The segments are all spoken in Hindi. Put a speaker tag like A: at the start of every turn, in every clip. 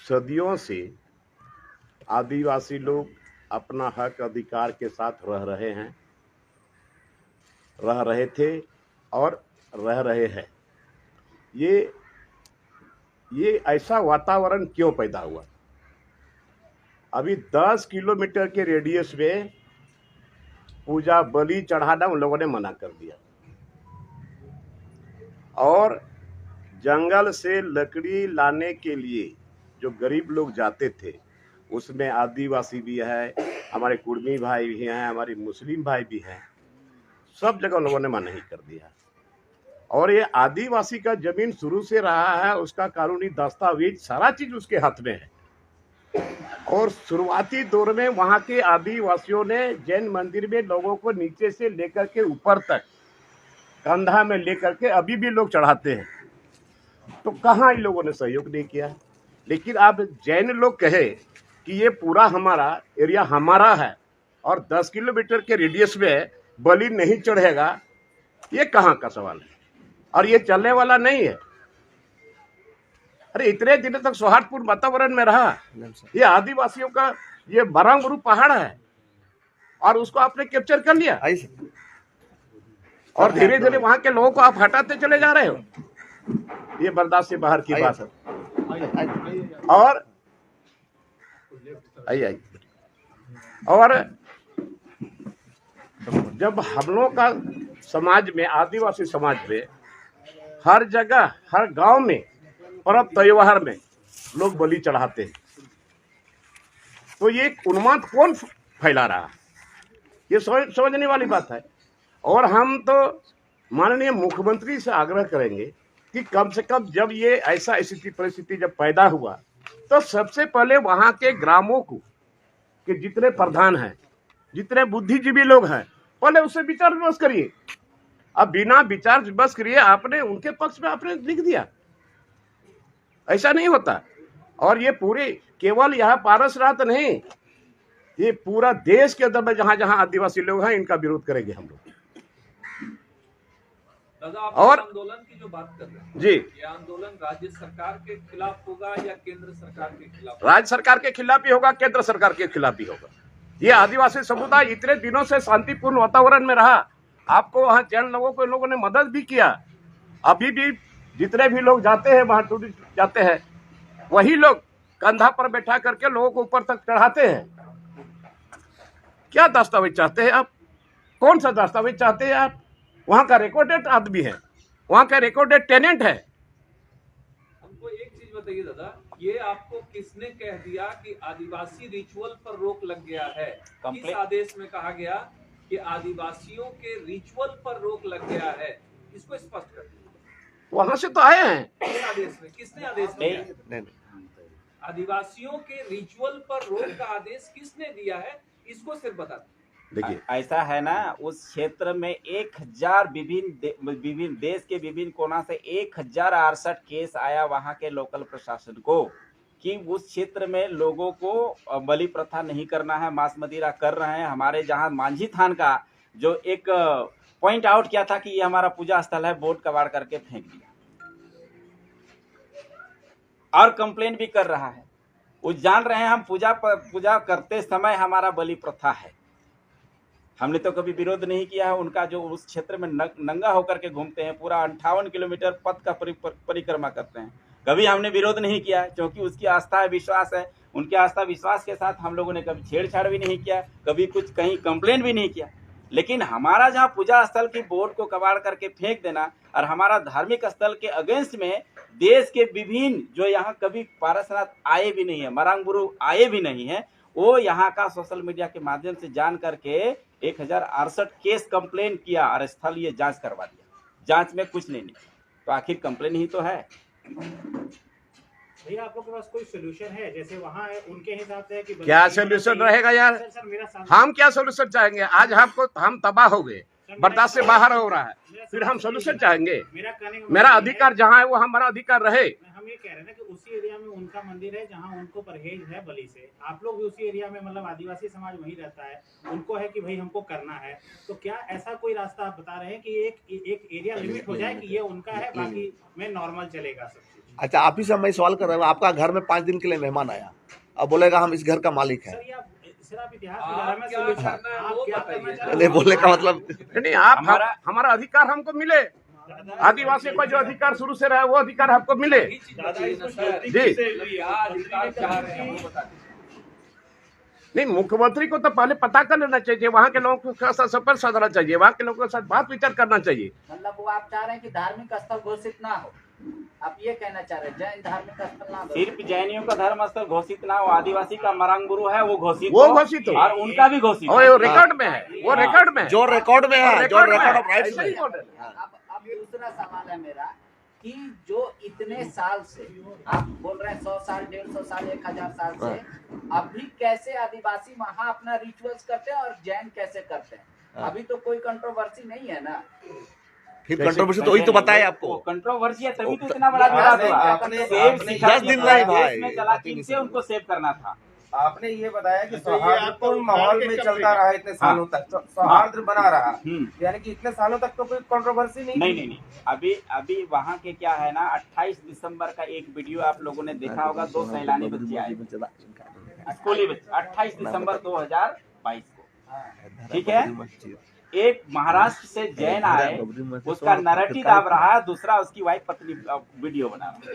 A: सदियों से आदिवासी लोग अपना हक अधिकार के साथ रह रहे थे और रह रहे हैं। ये ऐसा वातावरण क्यों पैदा हुआ? अभी 10 किलोमीटर के रेडियस में पूजा बलि चढ़ाना उन लोगों ने मना कर दिया, और जंगल से लकड़ी लाने के लिए जो गरीब लोग जाते थे, उसमें आदिवासी भी है, हमारे कुर्मी भाई भी हैं, हमारे मुस्लिम भाई भी हैं, सब जगह लोगों ने मना ही कर दिया। और ये आदिवासी का जमीन शुरू से रहा है, उसका कानूनी दस्तावेज सारा चीज उसके हाथ में है। और शुरुआती दौर में वहां के आदिवासियों ने जैन मंदिर में लोगों को नीचे से लेकर के ऊपर तक कंधा में लेकर के अभी भी लोग चढ़ाते हैं। तो कहाँ इन लोगों ने सहयोग नहीं किया। लेकिन अब जैन लोग कहे कि ये पूरा हमारा एरिया हमारा है और 10 किलोमीटर के रेडियस में बलि नहीं चढ़ेगा, ये कहाँ का सवाल है? और ये चलने वाला नहीं है। अरे इतने दिनों तक सौहार्दपूर्ण वातावरण में रहा। ये आदिवासियों का ये बरांगुरु पहाड़ है और उसको आपने कैप्चर कर लिया, और धीरे धीरे वहां के लोगों को आप हटाते चले जा रहे हो। ये बर्दाश्त से बाहर की बात है। और आइए और जब हम लोग का समाज में, आदिवासी समाज में, हर जगह हर गांव में पर्व त्योहार में लोग बलि चढ़ाते हैं, तो ये उन्माद कौन फैला रहा है? ये समझने वाली बात है। और हम तो माननीय मुख्यमंत्री से आग्रह करेंगे कि कम से कम जब ये ऐसा स्थिति परिस्थिति जब पैदा हुआ, तो सबसे पहले वहां के ग्रामों को, कि जितने प्रधान हैं, जितने बुद्धिजीवी लोग हैं, पहले उससे विचार विमर्श करिए। अब बिना विचार विमर्श करिए आपने उनके पक्ष में आपने लिख दिया, ऐसा नहीं होता। और ये पूरे केवल यहाँ पारसनाथ नहीं, ये पूरा देश के अंदर में जहां जहां आदिवासी लोग हैं, इनका विरोध करेंगे हम लोग।
B: और आंदोलन की जो बात कर रहे हैं
A: जी,
B: ये आंदोलन राज्य सरकार के खिलाफ होगा या केंद्र सरकार के खिलाफ?
A: राज्य सरकार के खिलाफ भी होगा, केंद्र सरकार के खिलाफ भी होगा। ये आदिवासी समुदाय इतने दिनों से शांतिपूर्ण वातावरण में रहा, आपको वहां जैन लोगों को लोगों ने मदद भी किया। अभी भी जितने भी लोग जाते हैं वहां टूरिस्ट जाते हैं, वही लोग कंधा पर बैठा करके लोगों को ऊपर तक चढ़ाते हैं। क्या दस्तावेज चाहते हैं आप? कौन सा दस्तावेज चाहते हैं आप? वहां का रिकॉर्डेड आदमी है, वहां का रिकॉर्डेड टेनेंट है।
B: हमको एक चीज बताइए दादा, ये आपको किसने कह दिया कि आदिवासी रिचुअल पर रोक लग गया है? किस आदेश में कहा गया कि आदिवासियों के रिचुअल पर रोक लग गया है? इसको स्पष्ट कर दीजिए।
A: वहां से तो आए हैं।
B: किस आदेश में? किसने आदेश दिया? आदिवासियों के रिचुअल पर रोक का आदेश किसने दिया है? इसको सिर्फ बता दीजिए।
C: देखिए ऐसा है ना, उस क्षेत्र में 1000 विभिन्न देश के विभिन्न कोना से 1068 केस आया वहां के लोकल प्रशासन को कि उस क्षेत्र में लोगों को बलि प्रथा नहीं करना है, मांस मदिरा कर रहे हैं। हमारे जहां मांझी थान का जो एक पॉइंट आउट किया था कि ये हमारा पूजा स्थल है, बोर्ड कबाड़ करके फेंक दिया और कंप्लेन भी कर रहा है। वो जान रहे हैं हम पूजा करते समय हमारा बलि प्रथा है। हमने तो कभी विरोध नहीं किया है उनका, जो उस क्षेत्र में नंगा होकर के घूमते हैं, पूरा 58 किलोमीटर पथ का परिक्रमा करते हैं। कभी हमने विरोध नहीं किया, क्योंकि उसकी आस्था है, विश्वास है। उनके आस्था विश्वास के साथ हम लोगों ने कभी छेड़छाड़ भी नहीं किया, कभी कुछ कहीं कंप्लेन भी नहीं किया। लेकिन हमारा जहाँ पूजा स्थल की बोर्ड को कबाड़ करके फेंक देना और हमारा धार्मिक स्थल के अगेंस्ट में देश के विभिन्न, जो यहाँ कभी पारसनाथ आए भी नहीं है, मरांगबुरु आए भी नहीं है, वो यहाँ का सोशल मीडिया के माध्यम से जान करके 1068 केस कंप्लेन किया और स्थलीय जांच करवा दिया। जांच में कुछ नहीं निकला, तो आखिर कंप्लेन ही तो है।
D: भैया आप लोग के पास कोई सोल्यूशन है? जैसे वहाँ है उनके हिसाब से है कि
A: क्या सोल्यूशन रहेगा यार? हम क्या सोल्यूशन चाहेंगे? आज हम तबाह हो गए, बर्दाश्त से बाहर हो रहा है, फिर हम सोल्यूशन चाहेंगे? मेरा अधिकार जहाँ है वो हमारा अधिकार रहे।
D: हम ये कह रहे हैं ना कि उसी एरिया में उनका मंदिर है जहाँ उनको परहेज है बलि से। आप लोग भी उसी एरिया में, मतलब आदिवासी समाज वहीं रहता है, उनको है कि भाई हमको करना है, तो क्या ऐसा कोई रास्ता आप बता रहे हैं कि एक एरिया लिमिट हो जाए कि ये उनका है, बाकी में नॉर्मल चलेगा सब चीज?
E: अच्छा, आप ही से मैं सवाल कर रहा हूँ, आपका घर में 5 दिन के लिए मेहमान आया, अब बोलेगा हम इस घर का मालिक है।
D: सर आप इतिहास के
B: आप
D: बारे में
B: क्या
D: solution-
B: करना है
D: आप
B: वो
D: क्या
B: बताइए।
D: करना चाह रहे
E: नहीं,
D: हैं?
E: बोलने का मतलब
A: नहीं आप
C: हमारा-
A: हमारा अधिकार हमको मिले, आदिवासी को जो अधिकार शुरू से रहा है वो अधिकार हमको मिले।
B: यही चीज बताइए ना सर,
A: जी।
B: क्या अधिकार चाह रहे हैं वो बता दीजिए।
A: नहीं, मुख्यमंत्री को तो पहले पता कर लेना चाहिए, वहाँ के लोगों के साथ संपर्क साधना चाहिए, वहाँ के लोगों के साथ बात विचार करना चाहिए।
F: मतलब वो आप चाह रहे हैं कि धार्मिक स्थल घोषित ना हो, आप ये कहना चाह रहे हैं जैन धार्मिक स्थल ना हो।
C: सिर्फ जैनियों का धर्म स्थल घोषित ना हो, आदिवासी का मरंग गुरु है वो घोषित
A: वो
C: हो,
A: घोषित हो।
C: और उनका भी घोषित
A: और
C: हो।
A: वो रिकॉर्ड में है, वो
C: हाँ।
A: रिकॉर्ड में है,
E: जो रिकॉर्ड में है, जो रिकॉर्ड ऑफ राइट्स
A: ऐसे
E: में
A: ही बोल रहे हैं।
F: अब दूसरा सवाल है मेरा कि जो इतने साल से आप बोल रहे हैं 100 साल 150 साल 1000 साल से अभी कैसे आदिवासी वहाँ अपना रिचुअल्स करते हैं और जैन कैसे करते हैं, अभी तो कोई कंट्रोवर्सी नहीं है ना।
E: फिर कंट्रोवर्सी तो वही तो बताए आपको।
C: वो कंट्रोवर्सी है, तभी तो इतना बड़ा विवाद हुआ।
F: आपने-
C: सेव
F: आपने-
C: सिखा
E: 10 दिन नहीं भाई।
C: में चला, किनसे उनको सेव करना था।
G: आपने ये बताया कि सौहार्दपूर्ण माहौल में चलता रहा इतने सालों तक, सौहार्द बना रहा, यानी कि इतने सालों तक तो कोई कंट्रोवर्सी नहीं
C: नहीं। अभी वहाँ के क्या है ना, 28 दिसंबर का एक वीडियो आप लोगों ने देखा होगा, 2 सैलानी बच्चे आए, स्कूली बच्चे, 28 दिसंबर 2022 को, ठीक है। एक महाराष्ट्र से जैन आए, उसका नैरेटिव आप रहा, दूसरा उसकी वाइफ पत्नी वीडियो बना रहा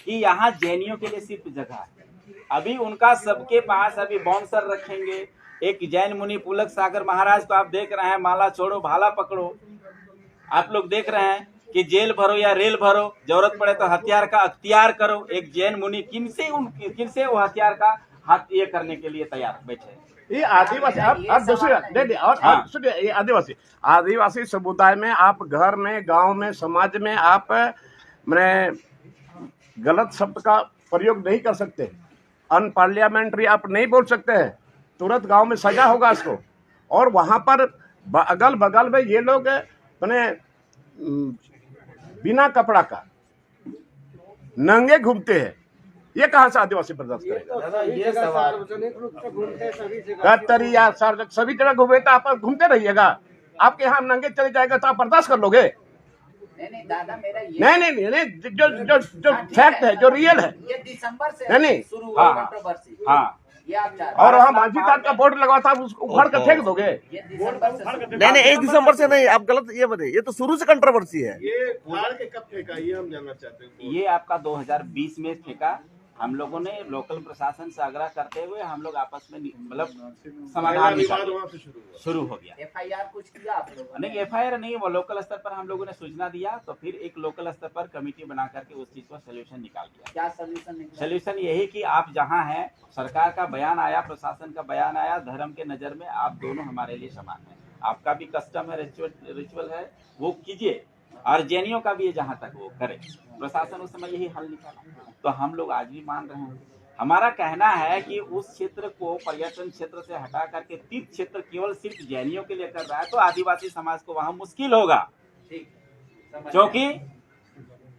C: कि यहाँ जैनियों के लिए सिर्फ जगह है। अभी उनका सबके पास अभी बाउंसर रखेंगे। एक जैन मुनि पुलक सागर महाराज को आप देख रहे हैं, माला छोड़ो भाला पकड़ो, आप लोग देख रहे हैं कि जेल भरो या रेल भरो, जरूरत पड़े तो हथियार का अख्तियार करो। एक जैन मुनि किनसे वो हथियार का हाथ ये करने के लिए तैयार बैठे।
A: ये आदिवासी आप दूसरी नहीं और सुनिए, ये आदिवासी समुदाय में आप घर में, गांव में, समाज में आप मैंने गलत शब्द का प्रयोग नहीं कर सकते, अनपार्लियामेंट्री आप नहीं बोल सकते हैं, तुरंत गांव में सजा होगा इसको। और वहां पर अगल बगल में ये लोग मैंने बिना कपड़ा का नंगे घूमते हैं, ये कहां से आदिवासी बर्दाश्त करेगा।
G: ये सवाल
A: कतरिया सभी जगह घूमे तो आप घूमते रहिएगा, आपके यहाँ नंगे चले जाएगा तो आप बर्दाश्त कर लोगे।
F: नहीं दादा, मेरा ये
A: नहीं जो फैक्ट है, जो रियल है।
F: ये दिसंबर से
A: नहीं
F: शुरू हुआ
C: हाँ,
F: कंट्रोवर्सी।
C: हाँ।
F: ये आप चाह रहे
A: और वहाँ मांझी तात का बोर्ड लगा था, उसको उखाड़ कर फेंक दोगे।
F: हैं। ये दिसंबर से शुरू-
E: नहीं 1 दिसंबर से नहीं, आप गलत ये बताइए, ये तो शुरू से कंट्रोवर्सी है।
H: ये फाड़ के कब फेंका, ये हम जानना चाहते हैं।
C: ये आपका 2020 में फेंका। हम लोगों ने लोकल प्रशासन से आग्रह करते हुए हम लोग आपस में मतलब समाधान
H: विवाद
C: निकाले,
H: वहाँ से शुरू हुआ।
C: शुरू हो गया।
F: FIR कुछ किया आप लोगों ने?
C: नहीं, FIR नहीं, वो लोकल स्तर पर हम लोगों ने सूचना दिया, तो फिर एक लोकल स्तर पर कमेटी बना करके उस चीज का सोल्यूशन निकाल दिया।
F: क्या सोल्यूशन निकला?
C: सोल्यूशन यही कि आप जहाँ हैं, सरकार का बयान आया, प्रशासन का बयान आया, धर्म के नजर में आप दोनों हमारे लिए समान हैं। आपका भी कस्टम है, रिचुअल है, वो कीजिए, और जैनियों का भी है, जहाँ तक वो करे। प्रशासन उस समय यही हल निकाला, तो हम लोग आज भी मान रहे हैं। हमारा कहना है कि उस क्षेत्र को पर्यटन क्षेत्र से हटा करके तीर्थ क्षेत्र केवल सिर्फ जैनियों के लिए कर रहा है, तो आदिवासी समाज को वहाँ मुश्किल होगा।
F: ठीक, समझ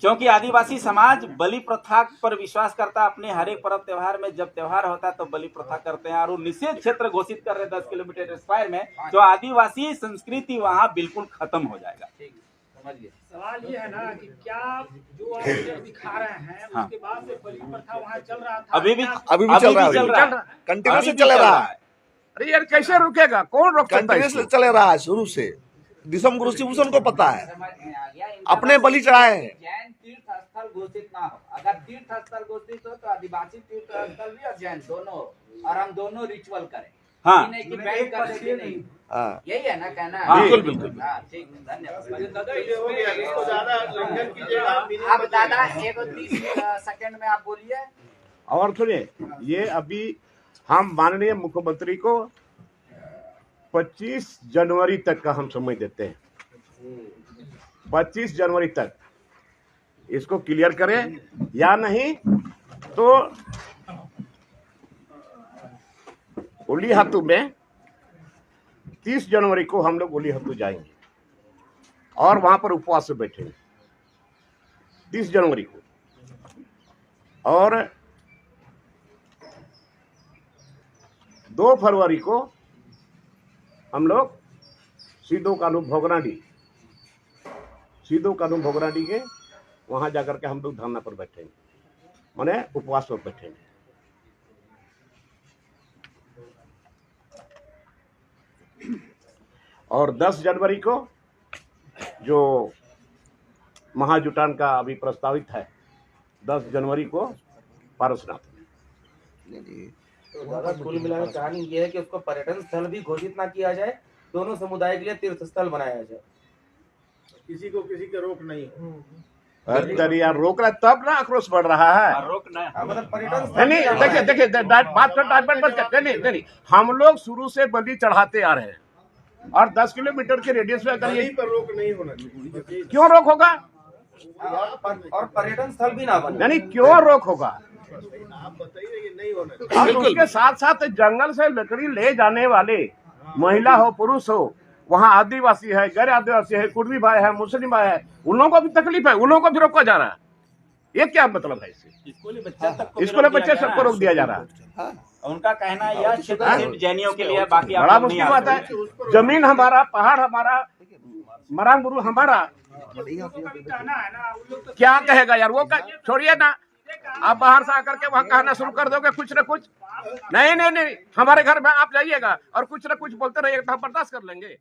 C: क्योंकि आदिवासी समाज बलि प्रथा पर विश्वास करता है। अपने हर एक पर्व त्योहार में जब त्योहार होता है तो बलि प्रथा करते हैं, और वो निषेध क्षेत्र घोषित कर रहे हैं 10 किलोमीटर स्क्वायर में, तो आदिवासी संस्कृति वहाँ बिल्कुल खत्म हो जाएगा।
F: ठीक, समझ गए।
D: सवाल ये है ना कि क्या जो आप मुझे दिखा रहे हैं
C: हाँ।
D: उसके बाद से बलि प्रथा वहाँ चल रहा था?
C: अभी भी
E: चल रहा है, कंटिन्यूसली चल रहा है,
A: अरे यार कैसे रुकेगा, कौन रोक सकता है
E: कंटिन्यूसली
A: इसको?
E: चल रहा है शुरू से। दिसम गुरु शिवभूषण को पता है,
F: समझ में आ गया।
E: अपने बलि चढ़ाए हैं।
F: जैन तीर्थ स्थल घोषित ना हो, अगर तीर्थ स्थल घोषित हो तो आदिवासी तीर्थ स्थल भी और जैन दोनों हो, और हम दोनों रिचुअल करें।
C: हाँ।
F: ये नहीं कि बैन कर देंगे, नहीं।
E: हाँ।
F: यही है ना कहना?
C: हाँ, बिल्कुल।
F: हाँ, ठीक, धन्यवाद।
B: दादा
H: ये हो गया, इसको ज्यादा लंघन कीजिएगा।
F: अब दादा 30 सेकंड में आप बोलिए।
A: और सुनिए, ये अभी हम माननीय मुख्यमंत्री को 25 जनवरी तक का हम समय देते हैं। 25 जनवरी तक इसको क्लियर करें, या नहीं तो ओली हाथू में 30 जनवरी को हम लोग ओली हाथू जाएंगे और वहां पर उपवास से बैठेंगे 30 जनवरी को। और 2 फरवरी को हम लोग सीधो कानून भोगनाडी के वहां जाकर के हम लोग धरना पर बैठेंगे। माने उपवास पर बैठेंगे। और 10 जनवरी को जो महाजुटान का अभी प्रस्तावित है, 10 जनवरी को पारसनाथ।
G: तो दादा कुल मिलाकर कहानी ये है कि उसको पर्यटन स्थल भी घोषित ना किया जाए, दोनों समुदाय के लिए तीर्थ स्थल बनाया जाए,
H: किसी को किसी का रोक नहीं हो।
A: अरे यार रोक रहा तब ना आक्रोश बढ़ रहा है।
C: रोकना
G: मतलब पर्यटन स्थल
A: नहीं देखिए देखिए बात कर डाइवर्ट करते नहीं, हम लोग शुरू से बलि चढ़ाते आ रहे हैं और 10 किलोमीटर के रेडियस में अगर ये
H: पर रोक नहीं होना चाहिए।
A: क्यों रोक होगा?
G: और पर्यटन स्थल भी ना बने,
A: यानी क्यों रोक होगा?
H: आप बताइए कि नहीं होना चाहिए।
A: और उसके साथ साथ जंगल से लकड़ी ले जाने वाले महिला हो पुरुष हो, वहाँ आदिवासी है, गैर आदिवासी है, कुर्मी भाई है, मुस्लिम भाई है, उन लोगों को भी तकलीफ है, उन लोगों को भी रोका जा रहा है। ये क्या मतलब है? इससे
C: स्कूली बच्चे तक को
A: स्कूल बच्चे सबको रोक दिया जा रहा है।
C: उनका कहना है यह क्षेत्र सिर्फ जैनियों के लिए है, बाकी आप
A: बड़ा
C: लोग नहीं
A: मुश्किल
C: आ
A: बात है।
C: सकते।
A: जमीन हमारा, पहाड़ हमारा, मरांग गुरु हमारा, क्या कहेगा यार? वो छोड़िए ना, आप बाहर से आकर के वहाँ कहना शुरू कर दोगे कुछ न कुछ। नहीं, हमारे घर में आप जाइएगा और कुछ न कुछ बोलते रहिएगा तो हम बर्दाश्त कर लेंगे।